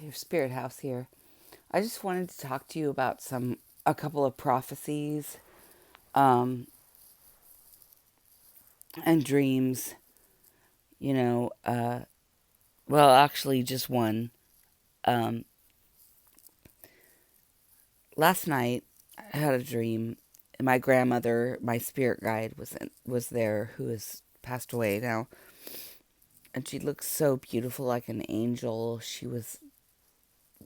your spirit house here. I just wanted to talk to you about a couple of prophecies um, and dreams. You know, well, actually, just one. Um, Last night, I had a dream. My grandmother, my spirit guide, was there, who has passed away now, and she looked so beautiful, like an angel. She was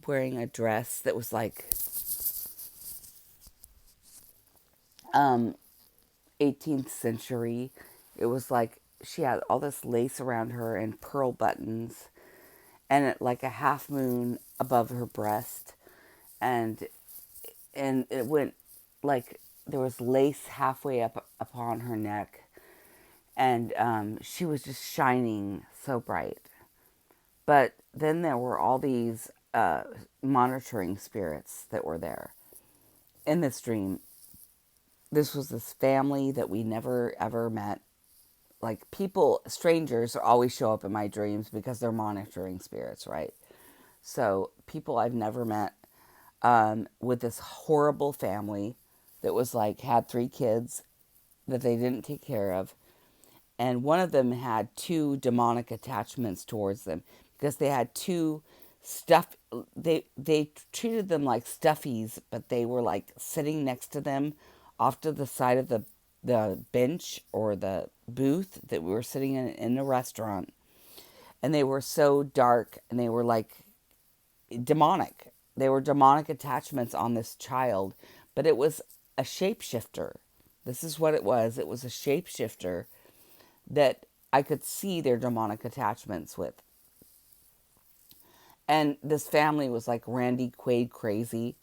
wearing a dress that was like um, 18th century. It was like she had all this lace around her and pearl buttons, and like a half moon above her breast, and it went like there was lace halfway up upon her neck, and she was just shining so bright. But then there were all these monitoring spirits that were there in this dream. This was this family that we never ever met. Like, people, strangers always show up in my dreams because they're monitoring spirits, right? So people I've never met, with this horrible family that was like had 3 kids that they didn't take care of, and one of them had 2 demonic attachments towards them because they had 2 stuff. They treated them like stuffies, but they were like sitting next to them off to the side of the bench or the booth that we were sitting in a restaurant, and they were so dark, and they were like demonic. They were demonic attachments on this child, but it was a shapeshifter. This is what it was. It was a shapeshifter that I could see their demonic attachments with. And this family was like Randy Quaid crazy,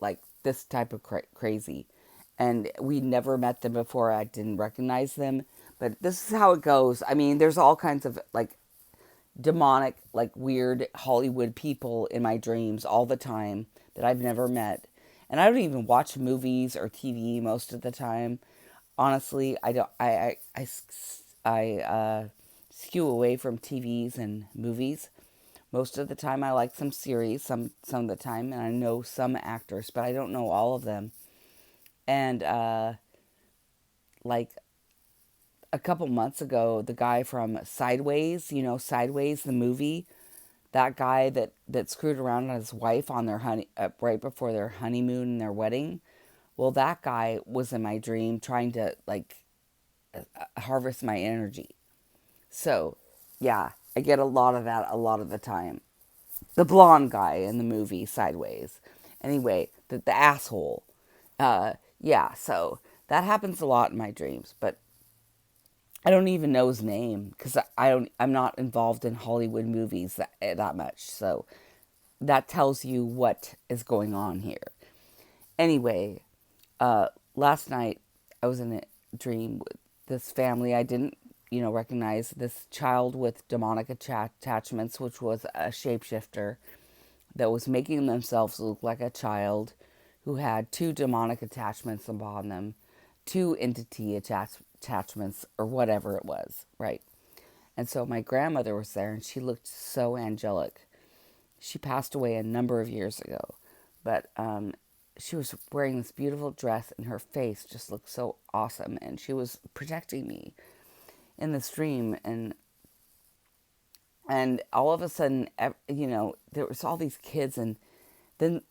like this type of crazy. And we never met them before. I didn't recognize them. But this is how it goes. I mean, there's all kinds of like demonic, like weird Hollywood people in my dreams all the time that I've never met. And I don't even watch movies or TV most of the time. Honestly, I don't. I skew away from TVs and movies. Most of the time, I like some series. Some of the time, and I know some actors, but I don't know all of them. And like a couple months ago, the guy from Sideways, Sideways, the movie, that guy that screwed around on his wife on their right before their honeymoon and their wedding. Well, that guy was in my dream trying to like harvest my energy. So, yeah, I get a lot of that a lot of the time. The blonde guy in the movie Sideways. Anyway, the asshole. Yeah, so that happens a lot in my dreams, but I don't even know his name because I'm not involved in Hollywood movies that much. So that tells you what is going on here. Anyway, last night I was in a dream with this family. I didn't, recognize this child with demonic attachments, which was a shapeshifter that was making themselves look like a child who had 2 demonic attachments upon them, 2 entity attachments, or whatever it was, right? And so my grandmother was there, and she looked so angelic. She passed away a number of years ago, but she was wearing this beautiful dress, and her face just looked so awesome, and she was protecting me in this dream, and all of a sudden, there was all these kids, and then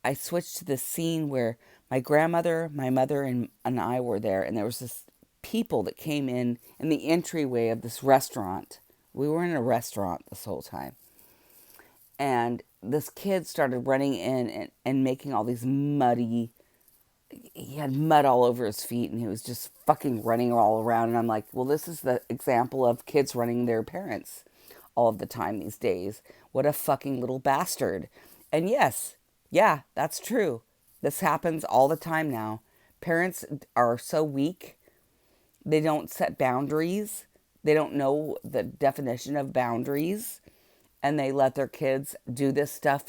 I switched to the scene where my grandmother, my mother, and I were there, and there was this people that came in the entryway of this restaurant. We were in a restaurant this whole time, and this kid started running in and making all these muddy. He had mud all over his feet, and he was just fucking running all around. And I'm like, well, this is the example of kids running their parents all of the time these days. What a fucking little bastard. And yes, yeah, that's true. This happens all the time now. Parents are so weak. They don't set boundaries. They don't know the definition of boundaries. And they let their kids do this stuff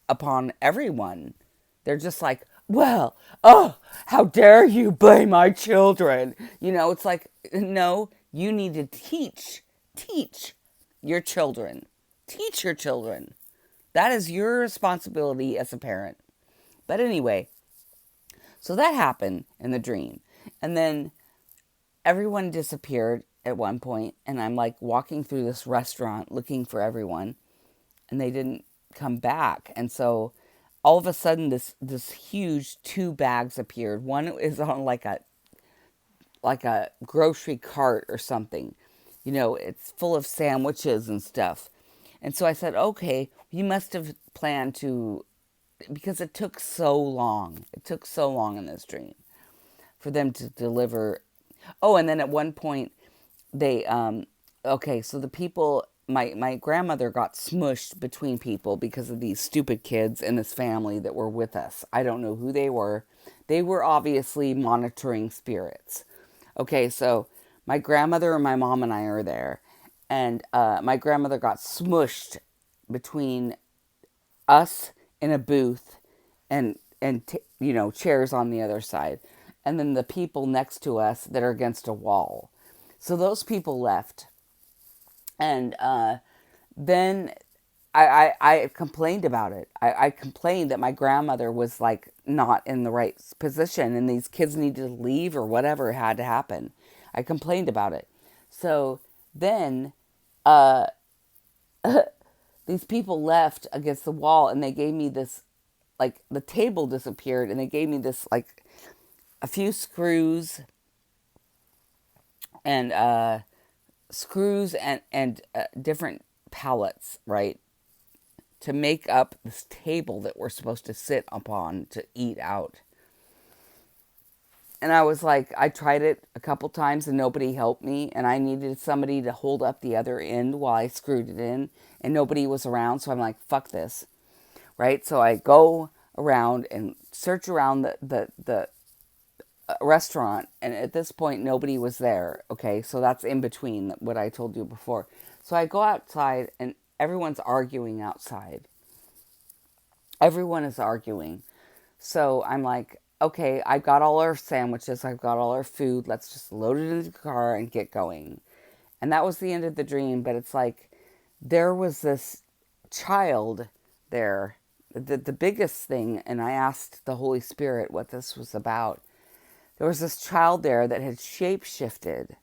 upon everyone. They're just like, well, oh, how dare you blame my children? It's like, no, you need to teach your children. Teach your children. That is your responsibility as a parent. But anyway, so that happened in the dream. And then everyone disappeared at one point, and I'm like walking through this restaurant looking for everyone, and they didn't come back. And so all of a sudden this huge two bags appeared. One is on like a grocery cart or something. You know, it's full of sandwiches and stuff. And so I said, okay, you must have planned to, because it took so long. It took so long in this dream for them to deliver. Oh, and then at one point, they, okay, so the people, my grandmother got smushed between people because of these stupid kids in this family that were with us. I don't know who they were. They were obviously monitoring spirits. Okay, so my grandmother and my mom and I are there, and my grandmother got smushed between us in a booth and you know, chairs on the other side, and then the people next to us that are against a wall. So those people left, and then I complained about it. I complained that my grandmother was like not in the right position and these kids needed to leave or whatever had to happen. I complained about it. So then these people left against the wall and they gave me this, like the table disappeared and they gave me this, like a few screws and different pallets, right? To make up this table that we're supposed to sit upon to eat out. And I was like, I tried it a couple times and nobody helped me. And I needed somebody to hold up the other end while I screwed it in. And nobody was around. So I'm like, fuck this. Right? So I go around and search around the restaurant. And at this point, nobody was there. Okay? So that's in between what I told you before. So I go outside and everyone's arguing outside. Everyone is arguing. So I'm like, okay, I've got all our sandwiches, I've got all our food, let's just load it into the car and get going. And that was the end of the dream, but it's like there was this child there, the biggest thing, and I asked the Holy Spirit what this was about. There was this child there that had shape-shifted.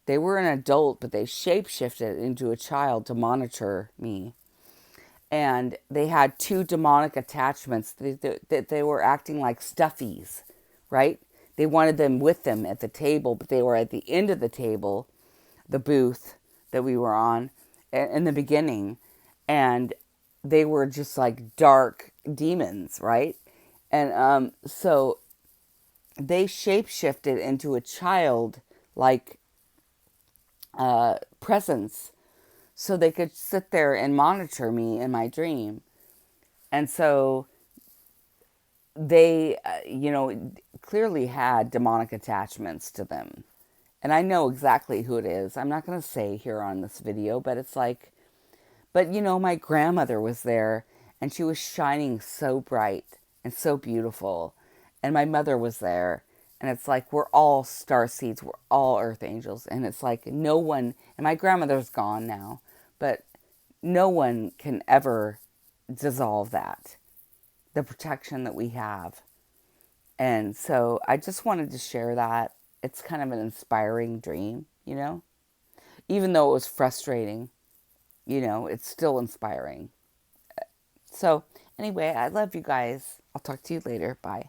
They were an adult, but they shape-shifted into a child to monitor me. And they had two demonic attachments. They were acting like stuffies, right? They wanted them with them at the table, but they were at the end of the table, the booth that we were on in the beginning. And they were just like dark demons, right? And so they shape-shifted into a child like presence so they could sit there and monitor me in my dream. And so they, clearly had demonic attachments to them. And I know exactly who it is. I'm not going to say here on this video, but it's like, but my grandmother was there and she was shining so bright and so beautiful. And my mother was there. And it's like, we're all star seeds. We're all earth angels. And it's like no one, and my grandmother's gone now, but no one can ever dissolve that, the protection that we have. And so I just wanted to share that. It's kind of an inspiring dream, even though it was frustrating, it's still inspiring. So anyway, I love you guys. I'll talk to you later. Bye.